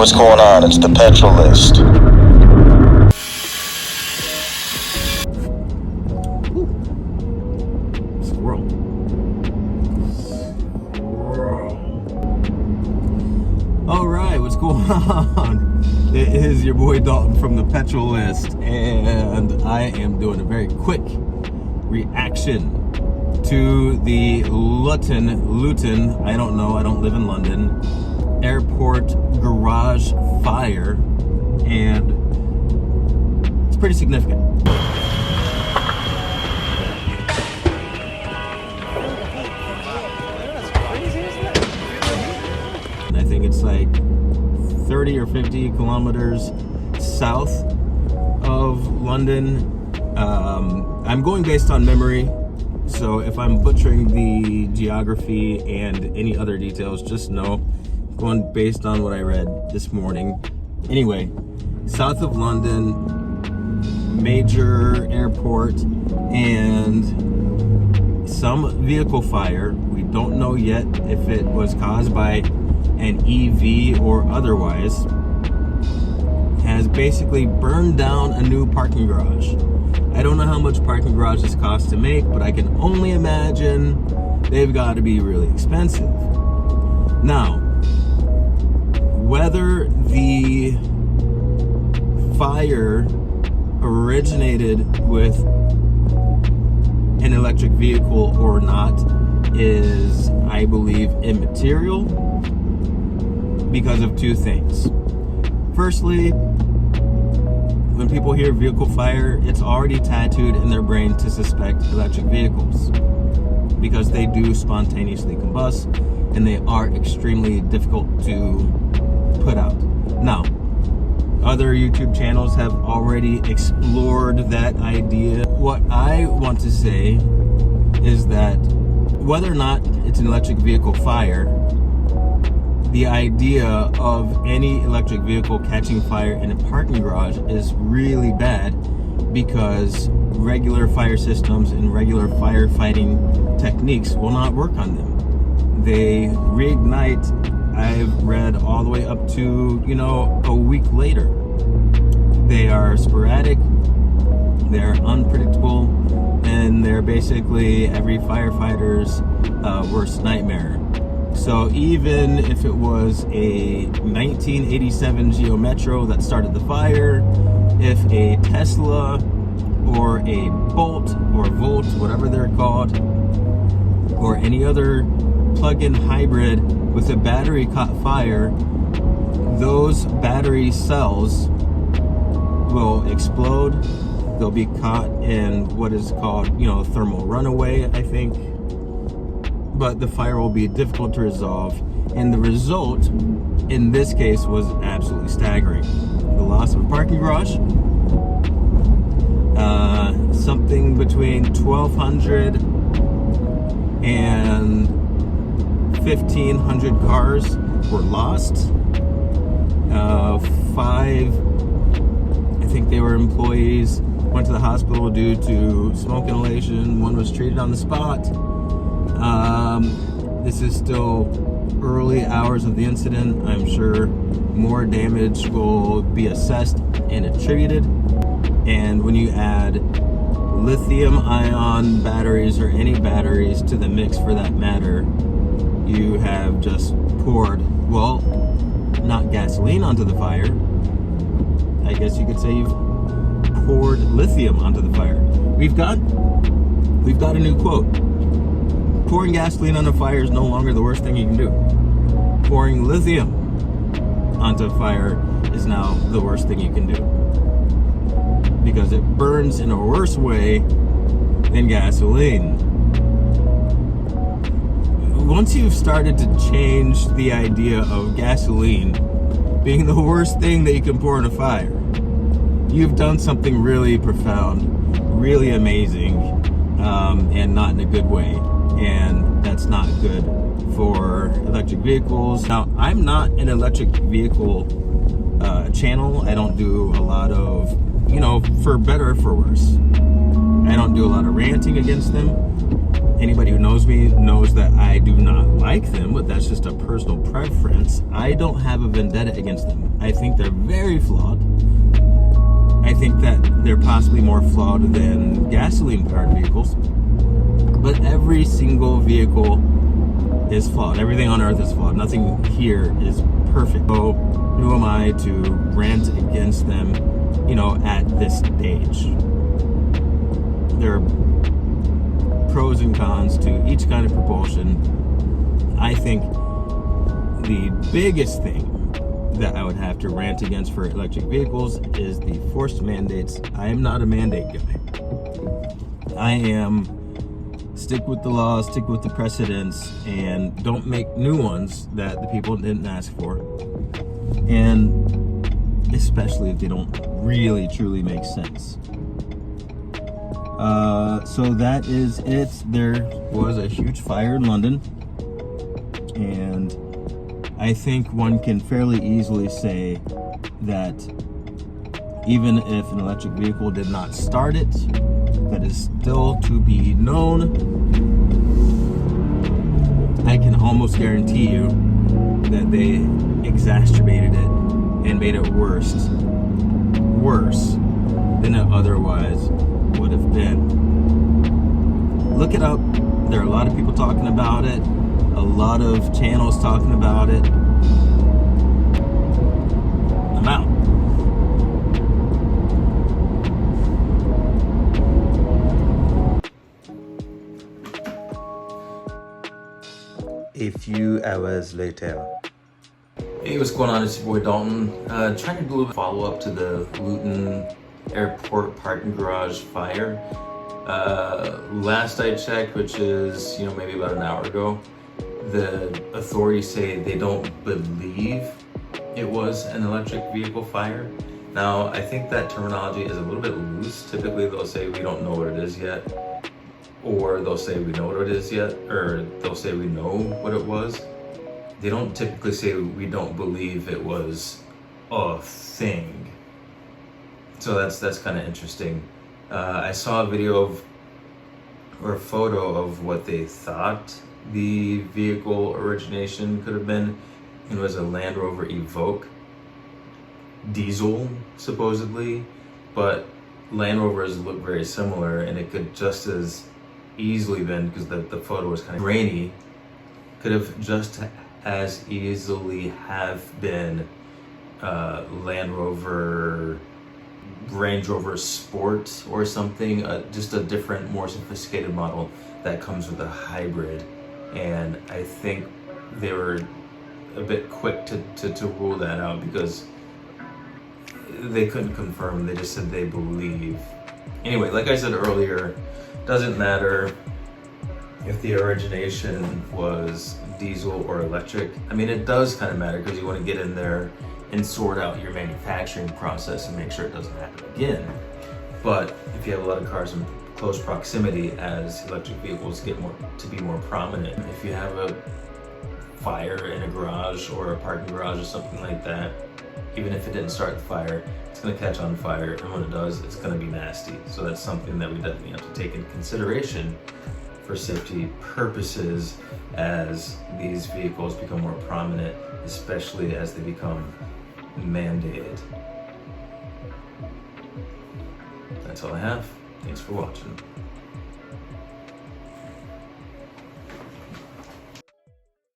what's going on? It's the petrol list. Squirrel. Alright, what's going on? It is your boy Dalton from the petrol list, and I am doing a very quick reaction to the Luton, I don't know, I don't live in London, airport garage fire, and it's pretty significant. And I think it's like 30 or 50 kilometers south of London. I'm going based on memory, so if I'm butchering the geography and any other details, just know I'm going based on what I read this morning. Anyway, south of London, major airport, and some vehicle fire. We don't know yet if it was caused by an EV or otherwise, has basically burned down a new parking garage. I don't know how much parking garages cost to make, but I can only imagine they've got to be really expensive. Now, whether the fire originated with an electric vehicle or not is, I believe, immaterial because of two things. Firstly, when people hear vehicle fire, it's already tattooed in their brain to suspect electric vehicles because they do spontaneously combust and they are extremely difficult to put out. Now, other YouTube channels have already explored that idea. What I want to say is that whether or not it's an electric vehicle fire, the idea of any electric vehicle catching fire in a parking garage is really bad because regular fire systems and regular firefighting techniques will not work on them. They reignite, I've read, all the way up to, a week later. They are sporadic, they're unpredictable, and they're basically every firefighter's worst nightmare. So even if it was a 1987 Geo Metro that started the fire, if a Tesla or a Bolt or Volt, whatever they're called, or any other plug-in hybrid with a battery caught fire, those battery cells will explode. They'll be caught in what is called, thermal runaway, I think. But the fire will be difficult to resolve, and the result in this case was absolutely staggering. The loss of a parking garage, something between 1,200 and 1,500 cars were lost. 5, I think they were employees, went to the hospital due to smoke inhalation. 1 was treated on the spot. This is still early hours of the incident. I'm sure more damage will be assessed and attributed. And when you add lithium-ion batteries or any batteries to the mix for that matter, you have just poured, well, not gasoline onto the fire. I guess you could say you've poured lithium onto the fire. We've got a new quote. Pouring gasoline on a fire is no longer the worst thing you can do. Pouring lithium onto a fire is now the worst thing you can do, because it burns in a worse way than gasoline. Once you've started to change the idea of gasoline being the worst thing that you can pour in a fire, you've done something really profound, really amazing, and not in a good way. And that's not good for electric vehicles. Now, I'm not an electric vehicle channel. I don't do a lot of, for better or for worse, I don't do a lot of ranting against them. Anybody who knows me knows that I do not like them, but that's just a personal preference. I don't have a vendetta against them. I think they're very flawed. I think that they're possibly more flawed than gasoline-powered vehicles. But every single vehicle is flawed. Everything on Earth is flawed. Nothing here is perfect. So who am I to rant against them, at this stage? There are pros and cons to each kind of propulsion. I think the biggest thing that I would have to rant against for electric vehicles is the forced mandates. I am not a mandate guy. I am stick with the laws, stick with the precedents, and don't make new ones that the people didn't ask for. And especially if they don't really truly make sense. So that is it. There was a huge fire in London, and I think one can fairly easily say that even if an electric vehicle did not start it, that is still to be known. I can almost guarantee you that they exacerbated it and made it worse than it otherwise would have been. Look it up. There are a lot of people talking about it, a lot of channels talking about it. I'm out. A few hours later. Hey, what's going on? It's your boy Dalton. Trying to do a follow-up to the Luton Airport parking garage fire. Last I checked, which is maybe about an hour ago, the authorities say they don't believe it was an electric vehicle fire. Now, I think that terminology is a little bit loose. Typically, they'll say we don't know what it is yet, or they'll say we know what it is yet, or they'll say we know what it was. They don't typically say we don't believe it was a thing. So that's kind of interesting. I saw a video or a photo of what they thought the vehicle origination could have been. It was a Land Rover Evoque diesel, supposedly, but Land Rovers look very similar, and it could just as easily been, because the photo was kind of grainy, could have just as easily have been Land Rover, Range Rover Sport or something, just a different, more sophisticated model that comes with a hybrid. And I think they were a bit quick to rule that out, because they couldn't confirm. They just said they believe. Anyway, like I said earlier, doesn't matter if the origination was diesel or electric. I mean, it does kind of matter, because you want to get in there and sort out your manufacturing process and make sure it doesn't happen again. But if you have a lot of cars in close proximity, as electric vehicles get to be more prominent, if you have a fire in a garage or a parking garage or something like that, even if it didn't start the fire, it's going to catch on fire, and when it does, it's going to be nasty. So that's something that we definitely have to take into consideration for safety purposes as these vehicles become more prominent, especially as they become mandated. That's all I have. Thanks for watching.